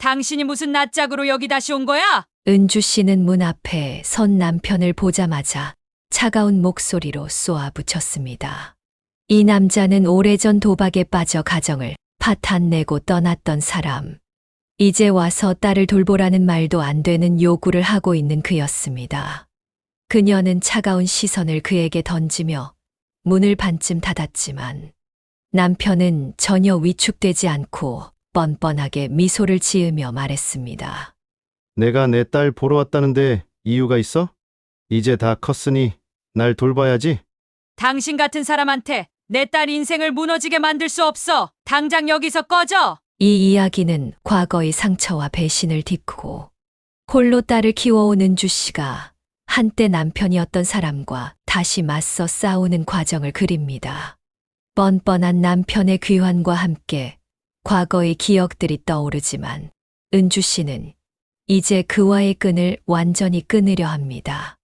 당신이 무슨 낯짝으로 여기 다시 온 거야? 은주 씨는 문 앞에 선 남편을 보자마자 차가운 목소리로 쏘아붙였습니다. 이 남자는 오래전 도박에 빠져 가정을 파탄내고 떠났던 사람. 이제 와서 딸을 돌보라는 말도 안 되는 요구를 하고 있는 그였습니다. 그녀는 차가운 시선을 그에게 던지며 문을 반쯤 닫았지만 남편은 전혀 위축되지 않고 뻔뻔하게 미소를 지으며 말했습니다. 내가 내 딸 보러 왔다는데 이유가 있어? 이제 다 컸으니 날 돌봐야지. 당신 같은 사람한테 내 딸 인생을 무너지게 만들 수 없어. 당장 여기서 꺼져. 이 이야기는 과거의 상처와 배신을 딛고 홀로 딸을 키워온 은주 씨가 한때 남편이었던 사람과 다시 맞서 싸우는 과정을 그립니다. 뻔뻔한 남편의 귀환과 함께 과거의 기억들이 떠오르지만 은주 씨는 이제 그와의 끈을 완전히 끊으려 합니다.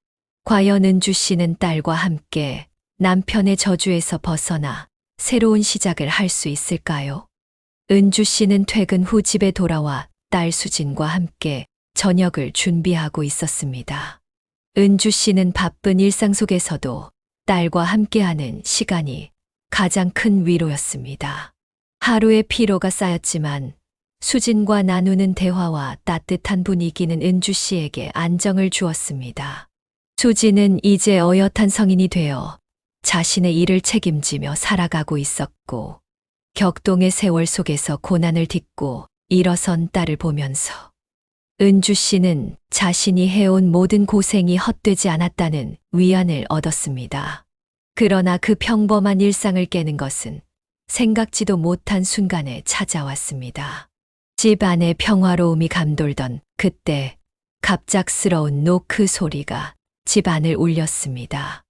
과연 은주 씨는 딸과 함께 남편의 저주에서 벗어나 새로운 시작을 할 수 있을까요? 은주 씨는 퇴근 후 집에 돌아와 딸 수진과 함께 저녁을 준비하고 있었습니다. 은주 씨는 바쁜 일상 속에서도 딸과 함께하는 시간이 가장 큰 위로였습니다. 하루의 피로가 쌓였지만 수진과 나누는 대화와 따뜻한 분위기는 은주 씨에게 안정을 주었습니다. 수진은 이제 어엿한 성인이 되어 자신의 일을 책임지며 살아가고 있었고 격동의 세월 속에서 고난을 딛고 일어선 딸을 보면서 은주 씨는 자신이 해온 모든 고생이 헛되지 않았다는 위안을 얻었습니다. 그러나 그 평범한 일상을 깨는 것은 생각지도 못한 순간에 찾아왔습니다. 집 안의 평화로움이 감돌던 그때 갑작스러운 노크 소리가 집 안을 울렸습니다.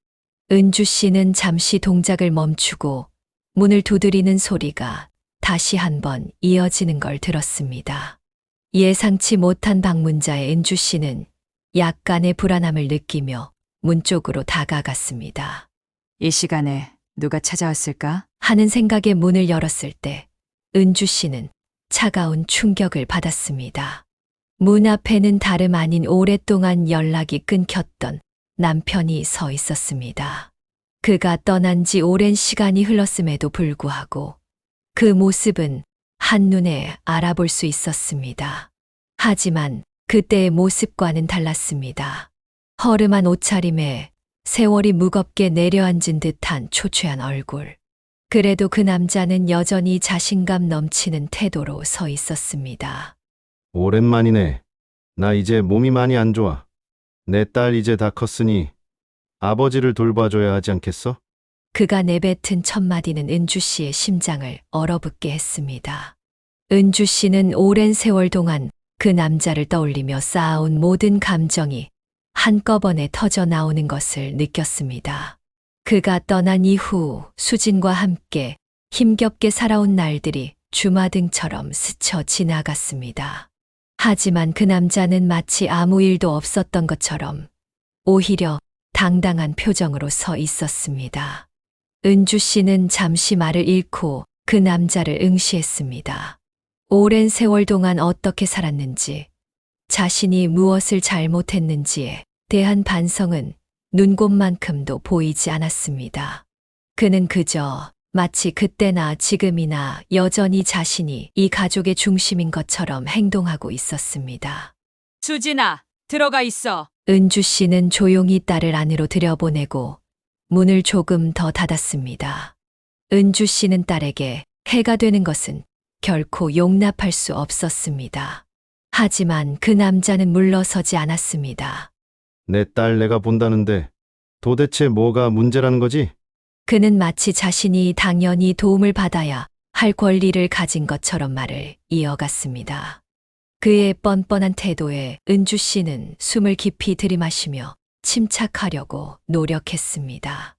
은주 씨는 잠시 동작을 멈추고 문을 두드리는 소리가 다시 한번 이어지는 걸 들었습니다. 예상치 못한 방문자의 은주 씨는 약간의 불안함을 느끼며 문 쪽으로 다가갔습니다. 이 시간에 누가 찾아왔을까? 하는 생각에 문을 열었을 때 은주 씨는 차가운 충격을 받았습니다. 문 앞에는 다름 아닌 오랫동안 연락이 끊겼던 남편이 서 있었습니다. 그가 떠난 지 오랜 시간이 흘렀음에도 불구하고 그 모습은 한눈에 알아볼 수 있었습니다. 하지만 그때의 모습과는 달랐습니다. 허름한 옷차림에 세월이 무겁게 내려앉은 듯한 초췌한 얼굴. 그래도 그 남자는 여전히 자신감 넘치는 태도로 서 있었습니다. 오랜만이네. 나 이제 몸이 많이 안 좋아. 내 딸 이제 다 컸으니 아버지를 돌봐줘야 하지 않겠어? 그가 내뱉은 첫마디는 은주 씨의 심장을 얼어붙게 했습니다. 은주 씨는 오랜 세월 동안 그 남자를 떠올리며 쌓아온 모든 감정이 한꺼번에 터져 나오는 것을 느꼈습니다. 그가 떠난 이후 수진과 함께 힘겹게 살아온 날들이 주마등처럼 스쳐 지나갔습니다. 하지만 그 남자는 마치 아무 일도 없었던 것처럼 오히려 당당한 표정으로 서 있었습니다. 은주 씨는 잠시 말을 잃고 그 남자를 응시했습니다. 오랜 세월 동안 어떻게 살았는지, 자신이 무엇을 잘못했는지에 대한 반성은 눈곱만큼도 보이지 않았습니다. 그는 그저 마치 그때나 지금이나 여전히 자신이 이 가족의 중심인 것처럼 행동하고 있었습니다. 수진아, 들어가 있어. 은주 씨는 조용히 딸을 안으로 들여보내고 문을 조금 더 닫았습니다. 은주 씨는 딸에게 해가 되는 것은 결코 용납할 수 없었습니다. 하지만 그 남자는 물러서지 않았습니다. 내 딸 내가 본다는데 도대체 뭐가 문제라는 거지? 그는 마치 자신이 당연히 도움을 받아야 할 권리를 가진 것처럼 말을 이어갔습니다. 그의 뻔뻔한 태도에 은주 씨는 숨을 깊이 들이마시며 침착하려고 노력했습니다.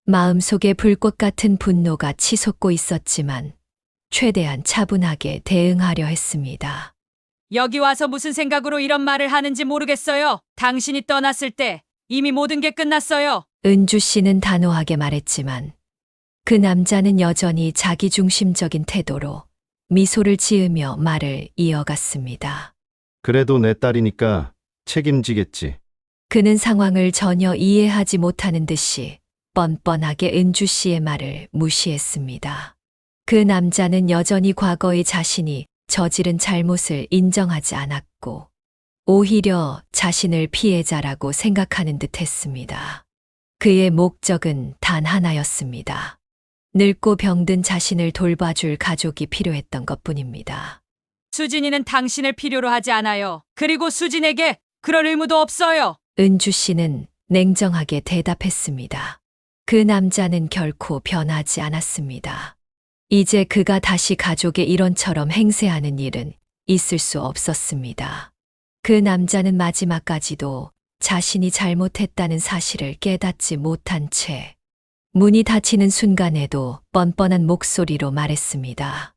마음속에 불꽃 같은 분노가 치솟고 있었지만 최대한 차분하게 대응하려 했습니다. 여기 와서 무슨 생각으로 이런 말을 하는지 모르겠어요. 당신이 떠났을 때 이미 모든 게 끝났어요. 은주 씨는 단호하게 말했지만 그 남자는 여전히 자기중심적인 태도로 미소를 지으며 말을 이어갔습니다. 그래도 내 딸이니까 책임지겠지. 그는 상황을 전혀 이해하지 못하는 듯이 뻔뻔하게 은주 씨의 말을 무시했습니다. 그 남자는 여전히 과거의 자신이 저지른 잘못을 인정하지 않았고, 오히려 자신을 피해자라고 생각하는 듯 했습니다. 그의 목적은 단 하나였습니다. 늙고 병든 자신을 돌봐줄 가족이 필요했던 것 뿐입니다. 수진이는 당신을 필요로 하지 않아요. 그리고 수진에게 그럴 의무도 없어요. 은주 씨는 냉정하게 대답했습니다. 그 남자는 결코 변하지 않았습니다. 이제 그가 다시 가족의 일원처럼 행세하는 일은 있을 수 없었습니다. 그 남자는 마지막까지도 자신이 잘못했다는 사실을 깨닫지 못한 채 문이 닫히는 순간에도 뻔뻔한 목소리로 말했습니다.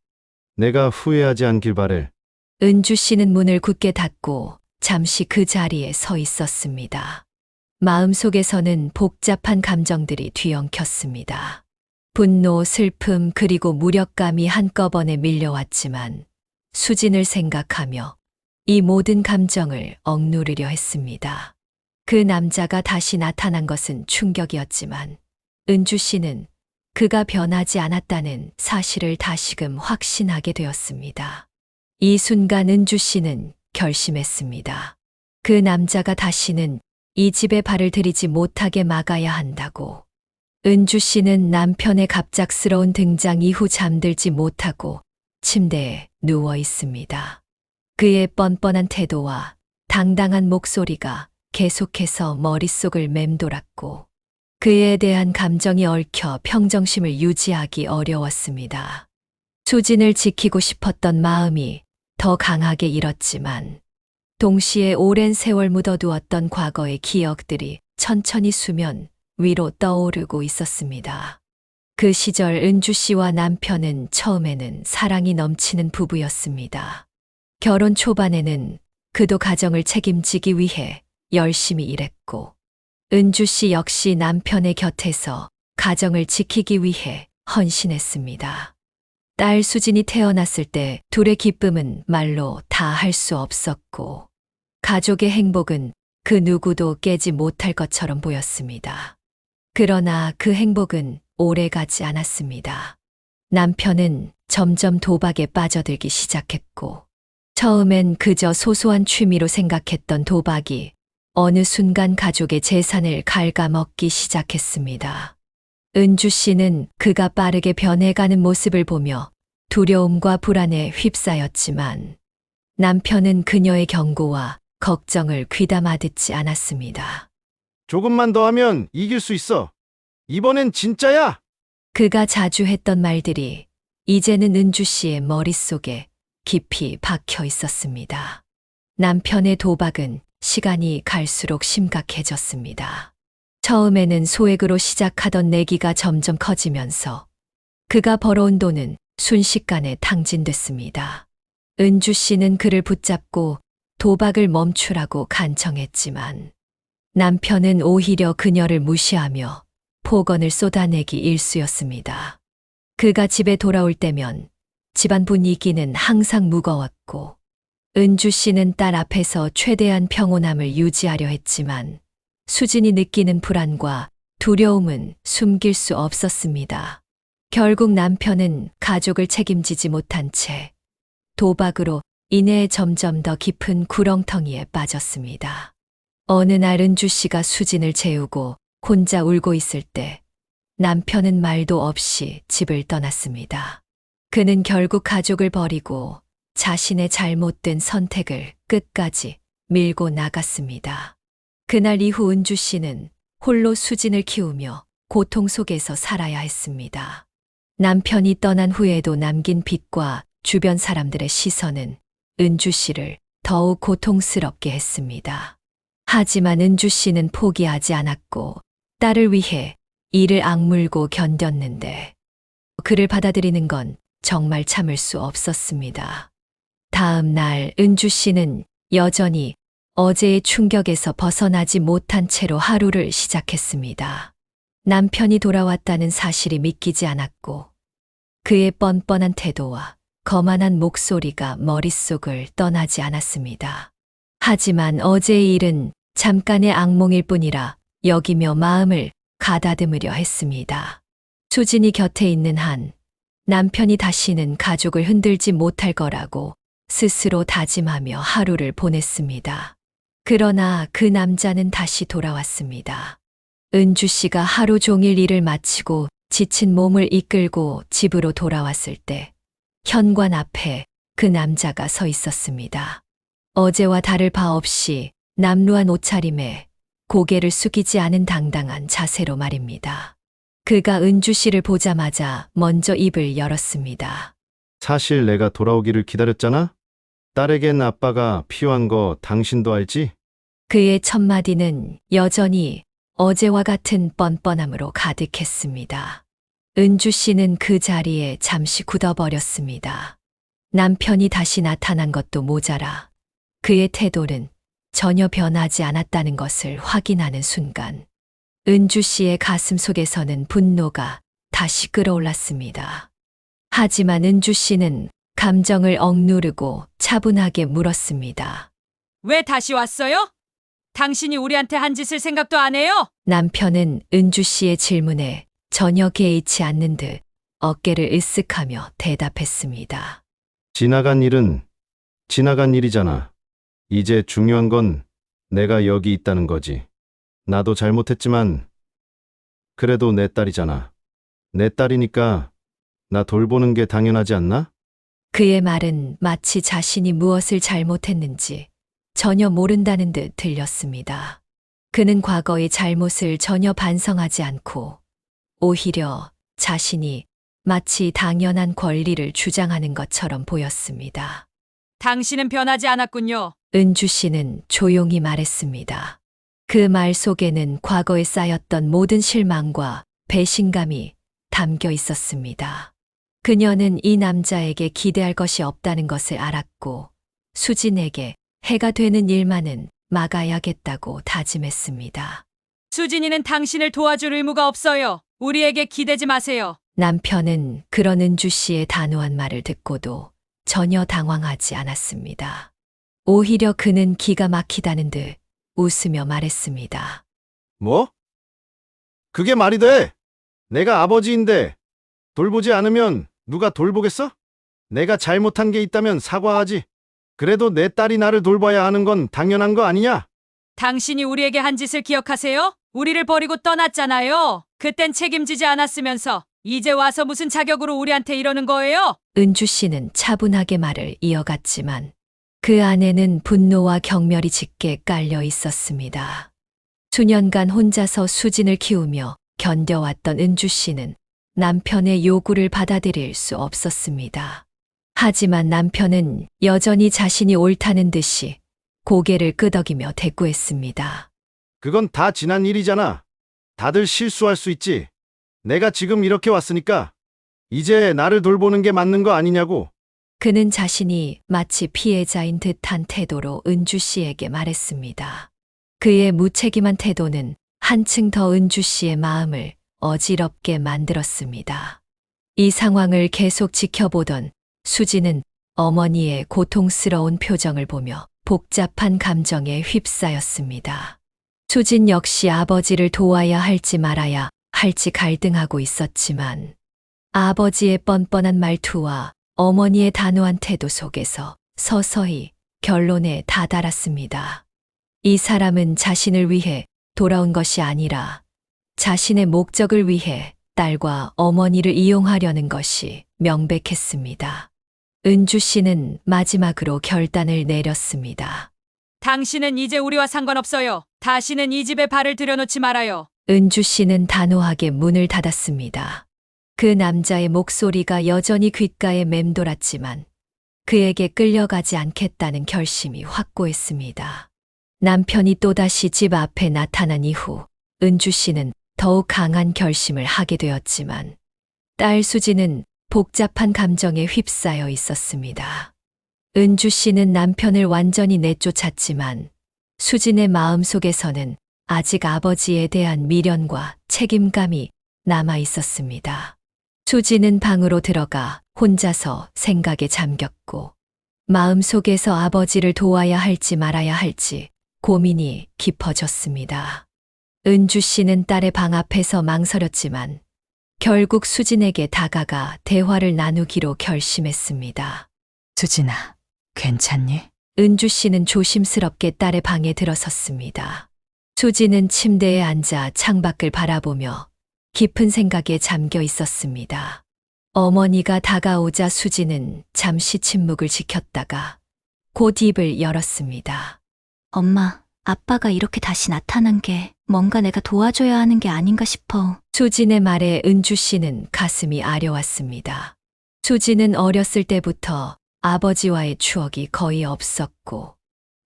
내가 후회하지 않길 바래. 은주 씨는 문을 굳게 닫고 잠시 그 자리에 서 있었습니다. 마음속에서는 복잡한 감정들이 뒤엉켰습니다. 분노, 슬픔, 그리고 무력감이 한꺼번에 밀려왔지만 수진을 생각하며 이 모든 감정을 억누르려 했습니다. 그 남자가 다시 나타난 것은 충격이었지만 은주 씨는 그가 변하지 않았다는 사실을 다시금 확신하게 되었습니다. 이 순간 은주 씨는 결심했습니다. 그 남자가 다시는 이 집에 발을 들이지 못하게 막아야 한다고. 은주 씨는 남편의 갑작스러운 등장 이후 잠들지 못하고 침대에 누워 있습니다. 그의 뻔뻔한 태도와 당당한 목소리가 계속해서 머릿속을 맴돌았고 그에 대한 감정이 얽혀 평정심을 유지하기 어려웠습니다. 수진을 지키고 싶었던 마음이 더 강하게 일었지만 동시에 오랜 세월 묻어두었던 과거의 기억들이 천천히 수면 위로 떠오르고 있었습니다. 그 시절 은주 씨와 남편은 처음에는 사랑이 넘치는 부부였습니다. 결혼 초반에는 그도 가정을 책임지기 위해 열심히 일했고 은주 씨 역시 남편의 곁에서 가정을 지키기 위해 헌신했습니다. 딸 수진이 태어났을 때 둘의 기쁨은 말로 다 할 수 없었고 가족의 행복은 그 누구도 깨지 못할 것처럼 보였습니다. 그러나 그 행복은 오래 가지 않았습니다. 남편은 점점 도박에 빠져들기 시작했고 처음엔 그저 소소한 취미로 생각했던 도박이 어느 순간 가족의 재산을 갉아먹기 시작했습니다. 은주 씨는 그가 빠르게 변해가는 모습을 보며 두려움과 불안에 휩싸였지만 남편은 그녀의 경고와 걱정을 귀담아 듣지 않았습니다. 조금만 더 하면 이길 수 있어. 이번엔 진짜야. 그가 자주 했던 말들이 이제는 은주 씨의 머릿속에 깊이 박혀 있었습니다. 남편의 도박은 시간이 갈수록 심각해졌습니다. 처음에는 소액으로 시작하던 내기가 점점 커지면서 그가 벌어온 돈은 순식간에 탕진됐습니다. 은주 씨는 그를 붙잡고 도박을 멈추라고 간청했지만 남편은 오히려 그녀를 무시하며 폭언을 쏟아내기 일쑤였습니다. 그가 집에 돌아올 때면 집안 분위기는 항상 무거웠고 은주 씨는 딸 앞에서 최대한 평온함을 유지하려 했지만 수진이 느끼는 불안과 두려움은 숨길 수 없었습니다. 결국 남편은 가족을 책임지지 못한 채 도박으로 인해 점점 더 깊은 구렁텅이에 빠졌습니다. 어느 날 은주 씨가 수진을 재우고 혼자 울고 있을 때 남편은 말도 없이 집을 떠났습니다. 그는 결국 가족을 버리고 자신의 잘못된 선택을 끝까지 밀고 나갔습니다. 그날 이후 은주 씨는 홀로 수진을 키우며 고통 속에서 살아야 했습니다. 남편이 떠난 후에도 남긴 빚과 주변 사람들의 시선은 은주 씨를 더욱 고통스럽게 했습니다. 하지만 은주 씨는 포기하지 않았고 딸을 위해 이를 악물고 견뎠는데 그를 받아들이는 건 정말 참을 수 없었습니다. 다음 날 은주 씨는 여전히 어제의 충격에서 벗어나지 못한 채로 하루를 시작했습니다. 남편이 돌아왔다는 사실이 믿기지 않았고 그의 뻔뻔한 태도와 거만한 목소리가 머릿속을 떠나지 않았습니다. 하지만 어제의 일은 잠깐의 악몽일 뿐이라 여기며 마음을 가다듬으려 했습니다. 수진이 곁에 있는 한 남편이 다시는 가족을 흔들지 못할 거라고 스스로 다짐하며 하루를 보냈습니다. 그러나 그 남자는 다시 돌아왔습니다. 은주 씨가 하루 종일 일을 마치고 지친 몸을 이끌고 집으로 돌아왔을 때 현관 앞에 그 남자가 서 있었습니다. 어제와 다를 바 없이 남루한 옷차림에 고개를 숙이지 않은 당당한 자세로 말입니다. 그가 은주 씨를 보자마자 먼저 입을 열었습니다. 사실 내가 돌아오기를 기다렸잖아? 딸에겐 아빠가 필요한 거 당신도 알지? 그의 첫마디는 여전히 어제와 같은 뻔뻔함으로 가득했습니다. 은주 씨는 그 자리에 잠시 굳어버렸습니다. 남편이 다시 나타난 것도 모자라 그의 태도는 전혀 변하지 않았다는 것을 확인하는 순간 은주 씨의 가슴 속에서는 분노가 다시 끓어올랐습니다. 하지만 은주 씨는 감정을 억누르고 차분하게 물었습니다. 왜 다시 왔어요? 당신이 우리한테 한 짓을 생각도 안 해요? 남편은 은주 씨의 질문에 전혀 개의치 않는 듯 어깨를 으쓱하며 대답했습니다. 지나간 일은 지나간 일이잖아. 이제 중요한 건 내가 여기 있다는 거지. 나도 잘못했지만 그래도 내 딸이잖아. 내 딸이니까 나 돌보는 게 당연하지 않나? 그의 말은 마치 자신이 무엇을 잘못했는지 전혀 모른다는 듯 들렸습니다. 그는 과거의 잘못을 전혀 반성하지 않고 오히려 자신이 마치 당연한 권리를 주장하는 것처럼 보였습니다. 당신은 변하지 않았군요. 은주 씨는 조용히 말했습니다. 그 말 속에는 과거에 쌓였던 모든 실망과 배신감이 담겨 있었습니다. 그녀는 이 남자에게 기대할 것이 없다는 것을 알았고 수진에게 해가 되는 일만은 막아야겠다고 다짐했습니다. 수진이는 당신을 도와줄 의무가 없어요. 우리에게 기대지 마세요. 남편은 그런 은주 씨의 단호한 말을 듣고도 전혀 당황하지 않았습니다. 오히려 그는 기가 막히다는 듯 웃으며 말했습니다. 뭐? 그게 말이 돼? 내가 아버지인데 돌보지 않으면 누가 돌보겠어? 내가 잘못한 게 있다면 사과하지. 그래도 내 딸이 나를 돌봐야 하는 건 당연한 거 아니냐? 당신이 우리에게 한 짓을 기억하세요? 우리를 버리고 떠났잖아요. 그땐 책임지지 않았으면서 이제 와서 무슨 자격으로 우리한테 이러는 거예요? 은주 씨는 차분하게 말을 이어갔지만 그 안에는 분노와 경멸이 짙게 깔려 있었습니다. 수년간 혼자서 수진을 키우며 견뎌왔던 은주 씨는 남편의 요구를 받아들일 수 없었습니다. 하지만 남편은 여전히 자신이 옳다는 듯이 고개를 끄덕이며 대꾸했습니다. 그건 다 지난 일이잖아. 다들 실수할 수 있지. 내가 지금 이렇게 왔으니까 이제 나를 돌보는 게 맞는 거 아니냐고. 그는 자신이 마치 피해자인 듯한 태도로 은주 씨에게 말했습니다. 그의 무책임한 태도는 한층 더 은주 씨의 마음을 어지럽게 만들었습니다. 이 상황을 계속 지켜보던 수지는 어머니의 고통스러운 표정을 보며 복잡한 감정에 휩싸였습니다. 수진 역시 아버지를 도와야 할지 말아야 할지 갈등하고 있었지만 아버지의 뻔뻔한 말투와 어머니의 단호한 태도 속에서 서서히 결론에 다다랐습니다. 이 사람은 자신을 위해 돌아온 것이 아니라 자신의 목적을 위해 딸과 어머니를 이용하려는 것이 명백했습니다. 은주 씨는 마지막으로 결단을 내렸습니다. 당신은 이제 우리와 상관없어요. 다시는 이 집에 발을 들여놓지 말아요. 은주 씨는 단호하게 문을 닫았습니다. 그 남자의 목소리가 여전히 귓가에 맴돌았지만 그에게 끌려가지 않겠다는 결심이 확고했습니다. 남편이 또다시 집 앞에 나타난 이후 은주 씨는 더욱 강한 결심을 하게 되었지만 딸 수지는 복잡한 감정에 휩싸여 있었습니다. 은주 씨는 남편을 완전히 내쫓았지만 수진의 마음 속에서는 아직 아버지에 대한 미련과 책임감이 남아 있었습니다. 수지는 방으로 들어가 혼자서 생각에 잠겼고 마음속에서 아버지를 도와야 할지 말아야 할지 고민이 깊어졌습니다. 은주 씨는 딸의 방 앞에서 망설였지만 결국 수진에게 다가가 대화를 나누기로 결심했습니다. 수진아, 괜찮니? 은주 씨는 조심스럽게 딸의 방에 들어섰습니다. 수진은 침대에 앉아 창밖을 바라보며 깊은 생각에 잠겨 있었습니다. 어머니가 다가오자 수진은 잠시 침묵을 지켰다가 곧 입을 열었습니다. 엄마, 아빠가 이렇게 다시 나타난 게 뭔가 내가 도와줘야 하는 게 아닌가 싶어. 수진의 말에 은주 씨는 가슴이 아려왔습니다. 수진은 어렸을 때부터 아버지와의 추억이 거의 없었고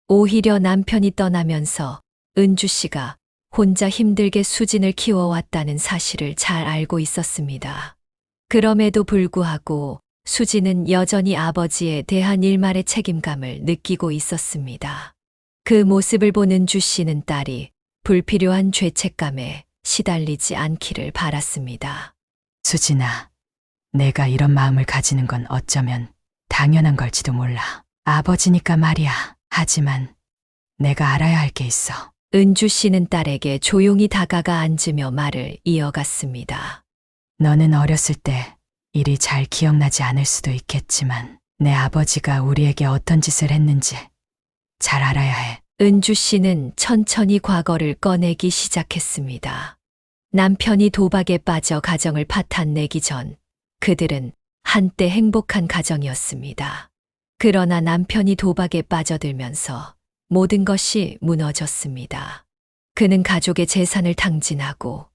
오히려 남편이 떠나면서 은주 씨가 혼자 힘들게 수진을 키워왔다는 사실을 잘 알고 있었습니다. 그럼에도 불구하고 수진은 여전히 아버지에 대한 일말의 책임감을 느끼고 있었습니다. 그 모습을 본 은주 씨는 딸이 불필요한 죄책감에 시달리지 않기를 바랐습니다. 수진아, 내가 이런 마음을 가지는 건 어쩌면 당연한 걸지도 몰라. 아버지니까 말이야. 하지만 내가 알아야 할 게 있어. 은주 씨는 딸에게 조용히 다가가 앉으며 말을 이어갔습니다. 너는 어렸을 때 일이 잘 기억나지 않을 수도 있겠지만 내 아버지가 우리에게 어떤 짓을 했는지 잘 알아야 해. 은주 씨는 천천히 과거를 꺼내기 시작했습니다. 남편이 도박에 빠져 가정을 파탄내기 전 그들은 한때 행복한 가정이었습니다. 그러나 남편이 도박에 빠져들면서 모든 것이 무너졌습니다. 그는 가족의 재산을 탕진하고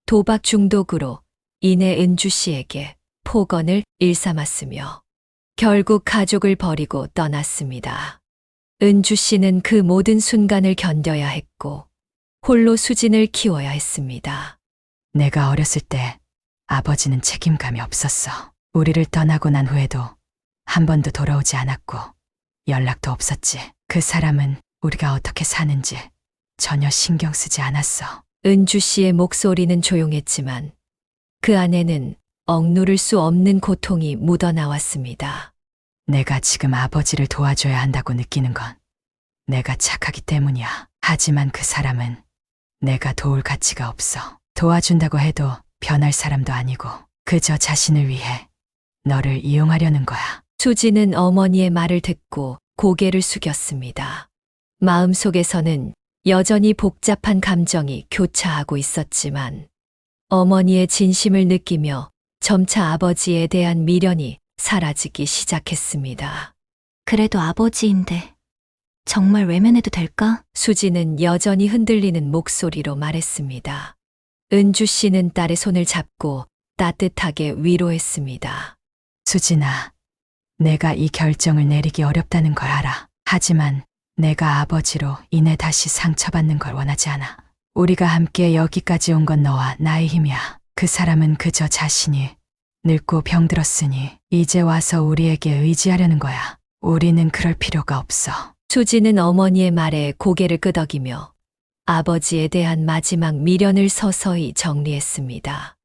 도박 중독으로 인해 은주 씨에게 폭언을 일삼았으며 결국 가족을 버리고 떠났습니다. 은주 씨는 그 모든 순간을 견뎌야 했고 홀로 수진을 키워야 했습니다. 내가 어렸을 때 아버지는 책임감이 없었어. 우리를 떠나고 난 후에도 한 번도 돌아오지 않았고 연락도 없었지. 그 사람은 우리가 어떻게 사는지 전혀 신경 쓰지 않았어. 은주 씨의 목소리는 조용했지만 그 안에는 억누를 수 없는 고통이 묻어나왔습니다. 내가 지금 아버지를 도와줘야 한다고 느끼는 건 내가 착하기 때문이야. 하지만 그 사람은 내가 도울 가치가 없어. 도와준다고 해도 변할 사람도 아니고 그저 자신을 위해 너를 이용하려는 거야. 수지는 어머니의 말을 듣고 고개를 숙였습니다. 마음속에서는 여전히 복잡한 감정이 교차하고 있었지만 어머니의 진심을 느끼며 점차 아버지에 대한 미련이 사라지기 시작했습니다. 그래도 아버지인데 정말 외면해도 될까? 수지는 여전히 흔들리는 목소리로 말했습니다. 은주 씨는 딸의 손을 잡고 따뜻하게 위로했습니다. 수진아, 내가 이 결정을 내리기 어렵다는 걸 알아. 하지만 내가 아버지로 인해 다시 상처받는 걸 원하지 않아. 우리가 함께 여기까지 온 건 너와 나의 힘이야. 그 사람은 그저 자신이 늙고 병들었으니 이제 와서 우리에게 의지하려는 거야. 우리는 그럴 필요가 없어. 수지는 어머니의 말에 고개를 끄덕이며 아버지에 대한 마지막 미련을 서서히 정리했습니다.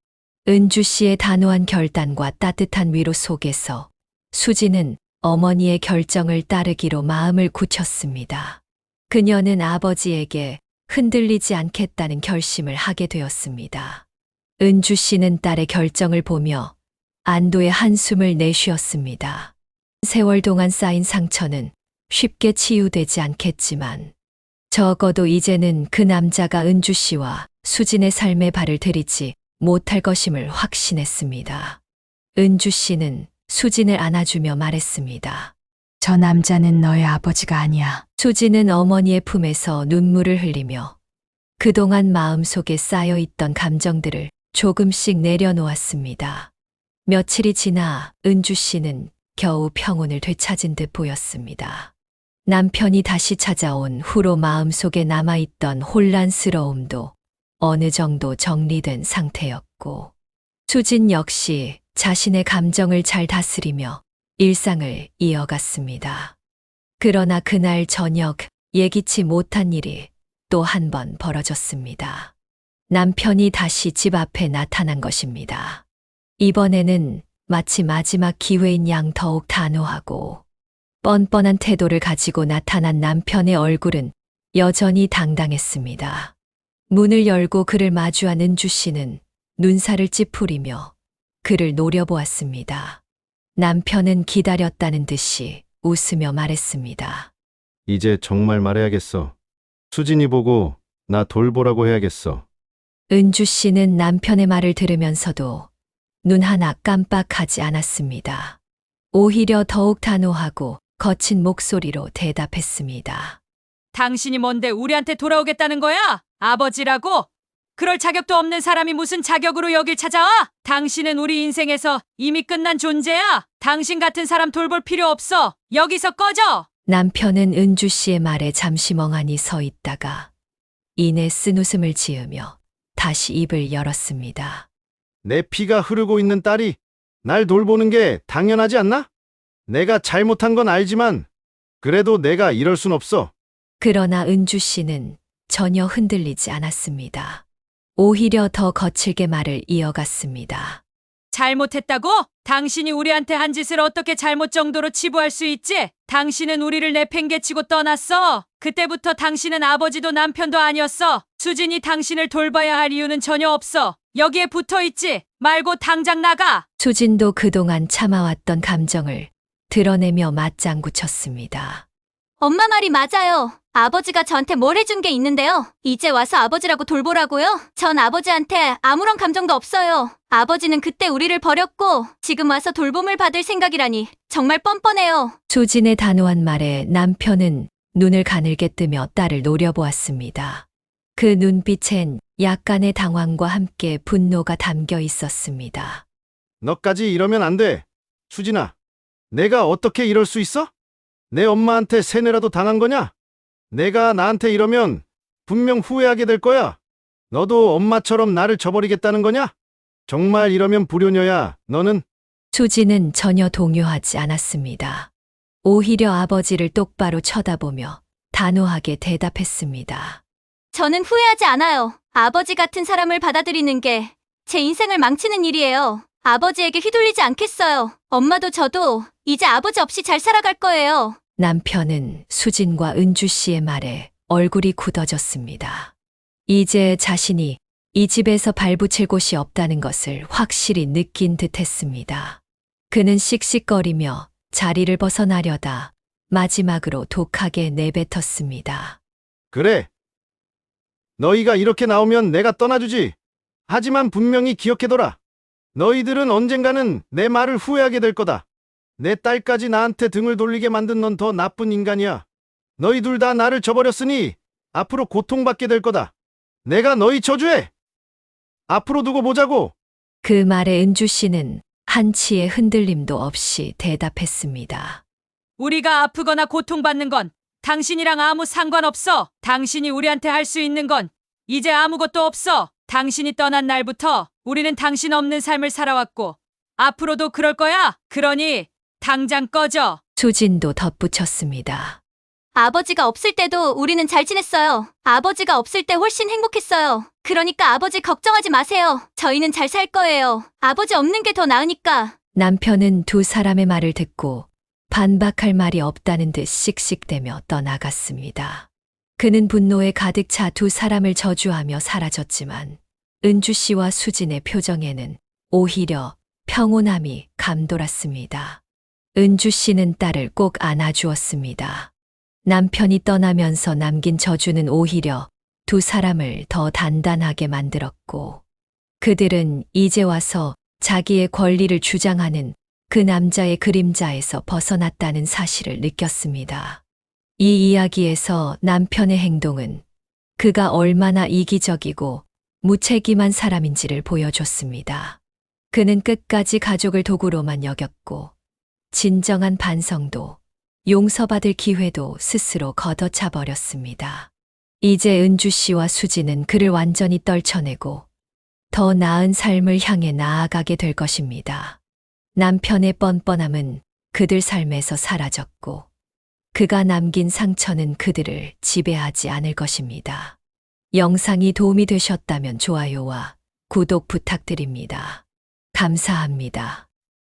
은주 씨의 단호한 결단과 따뜻한 위로 속에서 수지는 어머니의 결정을 따르기로 마음을 굳혔습니다. 그녀는 아버지에게 흔들리지 않겠다는 결심을 하게 되었습니다. 은주 씨는 딸의 결정을 보며 안도의 한숨을 내쉬었습니다. 세월 동안 쌓인 상처는 쉽게 치유되지 않겠지만 적어도 이제는 그 남자가 은주 씨와 수진의 삶에 발을 들이지 못할 것임을 확신했습니다. 은주 씨는 수진을 안아주며 말했습니다. 저 남자는 너의 아버지가 아니야. 수진은 어머니의 품에서 눈물을 흘리며 그동안 마음속에 쌓여있던 감정들을 조금씩 내려놓았습니다. 며칠이 지나 은주 씨는 겨우 평온을 되찾은 듯 보였습니다. 남편이 다시 찾아온 후로 마음속에 남아있던 혼란스러움도 어느 정도 정리된 상태였고 수진 역시 자신의 감정을 잘 다스리며 일상을 이어갔습니다. 그러나 그날 저녁 예기치 못한 일이 또 한 번 벌어졌습니다. 남편이 다시 집 앞에 나타난 것입니다. 이번에는 마치 마지막 기회인 양 더욱 단호하고 뻔뻔한 태도를 가지고 나타난 남편의 얼굴은 여전히 당당했습니다. 문을 열고 그를 마주한 은주 씨는 눈살을 찌푸리며 그를 노려보았습니다. 남편은 기다렸다는 듯이 웃으며 말했습니다. 이제 정말 말해야겠어. 수진이 보고 나 돌보라고 해야겠어. 은주 씨는 남편의 말을 들으면서도 눈 하나 깜빡하지 않았습니다. 오히려 더욱 단호하고 거친 목소리로 대답했습니다. 당신이 뭔데 우리한테 돌아오겠다는 거야? 아버지라고? 그럴 자격도 없는 사람이 무슨 자격으로 여길 찾아와? 당신은 우리 인생에서 이미 끝난 존재야. 당신 같은 사람 돌볼 필요 없어. 여기서 꺼져. 남편은 은주 씨의 말에 잠시 멍하니 서 있다가 이내 쓴웃음을 지으며 다시 입을 열었습니다. 내 피가 흐르고 있는 딸이 날 돌보는 게 당연하지 않나? 내가 잘못한 건 알지만 그래도 내가 이럴 순 없어. 그러나 은주 씨는 전혀 흔들리지 않았습니다. 오히려 더 거칠게 말을 이어갔습니다. 잘못했다고? 당신이 우리한테 한 짓을 어떻게 잘못 정도로 치부할 수 있지? 당신은 우리를 내팽개치고 떠났어. 그때부터 당신은 아버지도 남편도 아니었어. 수진이 당신을 돌봐야 할 이유는 전혀 없어. 여기에 붙어있지 말고 당장 나가. 수진도 그동안 참아왔던 감정을 드러내며 맞장구 쳤습니다. 엄마 말이 맞아요. 아버지가 저한테 뭘 해준 게 있는데요. 이제 와서 아버지라고 돌보라고요? 전 아버지한테 아무런 감정도 없어요. 아버지는 그때 우리를 버렸고 지금 와서 돌봄을 받을 생각이라니 정말 뻔뻔해요. 수진의 단호한 말에 남편은 눈을 가늘게 뜨며 딸을 노려보았습니다. 그 눈빛엔 약간의 당황과 함께 분노가 담겨 있었습니다. 너까지 이러면 안 돼. 수진아, 내가 어떻게 이럴 수 있어? 내 엄마한테 세뇌라도 당한 거냐? 내가 나한테 이러면 분명 후회하게 될 거야. 너도 엄마처럼 나를 저버리겠다는 거냐? 정말 이러면 불효녀야, 너는. 수진은 전혀 동요하지 않았습니다. 오히려 아버지를 똑바로 쳐다보며 단호하게 대답했습니다. 저는 후회하지 않아요. 아버지 같은 사람을 받아들이는 게 제 인생을 망치는 일이에요. 아버지에게 휘둘리지 않겠어요. 엄마도 저도 이제 아버지 없이 잘 살아갈 거예요. 남편은 수진과 은주 씨의 말에 얼굴이 굳어졌습니다. 이제 자신이 이 집에서 발붙일 곳이 없다는 것을 확실히 느낀 듯 했습니다. 그는 씩씩거리며 자리를 벗어나려다 마지막으로 독하게 내뱉었습니다. 그래. 너희가 이렇게 나오면 내가 떠나주지. 하지만 분명히 기억해둬라. 너희들은 언젠가는 내 말을 후회하게 될 거다. 내 딸까지 나한테 등을 돌리게 만든 넌 더 나쁜 인간이야. 너희 둘 다 나를 저버렸으니 앞으로 고통받게 될 거다. 내가 너희 저주해. 앞으로 두고 보자고. 그 말에 은주 씨는 한치의 흔들림도 없이 대답했습니다. 우리가 아프거나 고통받는 건 당신이랑 아무 상관없어. 당신이 우리한테 할 수 있는 건 이제 아무것도 없어. 당신이 떠난 날부터 우리는 당신 없는 삶을 살아왔고 앞으로도 그럴 거야. 그러니 당장 꺼져. 수진도 덧붙였습니다. 아버지가 없을 때도 우리는 잘 지냈어요. 아버지가 없을 때 훨씬 행복했어요. 그러니까 아버지 걱정하지 마세요. 저희는 잘 살 거예요. 아버지 없는 게 더 나으니까. 남편은 두 사람의 말을 듣고 반박할 말이 없다는 듯 씩씩대며 떠나갔습니다. 그는 분노에 가득 차 두 사람을 저주하며 사라졌지만 은주 씨와 수진의 표정에는 오히려 평온함이 감돌았습니다. 은주 씨는 딸을 꼭 안아주었습니다. 남편이 떠나면서 남긴 저주는 오히려 두 사람을 더 단단하게 만들었고 그들은 이제 와서 자기의 권리를 주장하는 그 남자의 그림자에서 벗어났다는 사실을 느꼈습니다. 이 이야기에서 남편의 행동은 그가 얼마나 이기적이고 무책임한 사람인지를 보여줬습니다. 그는 끝까지 가족을 도구로만 여겼고 진정한 반성도 용서받을 기회도 스스로 걷어차 버렸습니다. 이제 은주 씨와 수진은 그를 완전히 떨쳐내고 더 나은 삶을 향해 나아가게 될 것입니다. 남편의 뻔뻔함은 그들 삶에서 사라졌고 그가 남긴 상처는 그들을 지배하지 않을 것입니다. 영상이 도움이 되셨다면 좋아요와 구독 부탁드립니다. 감사합니다.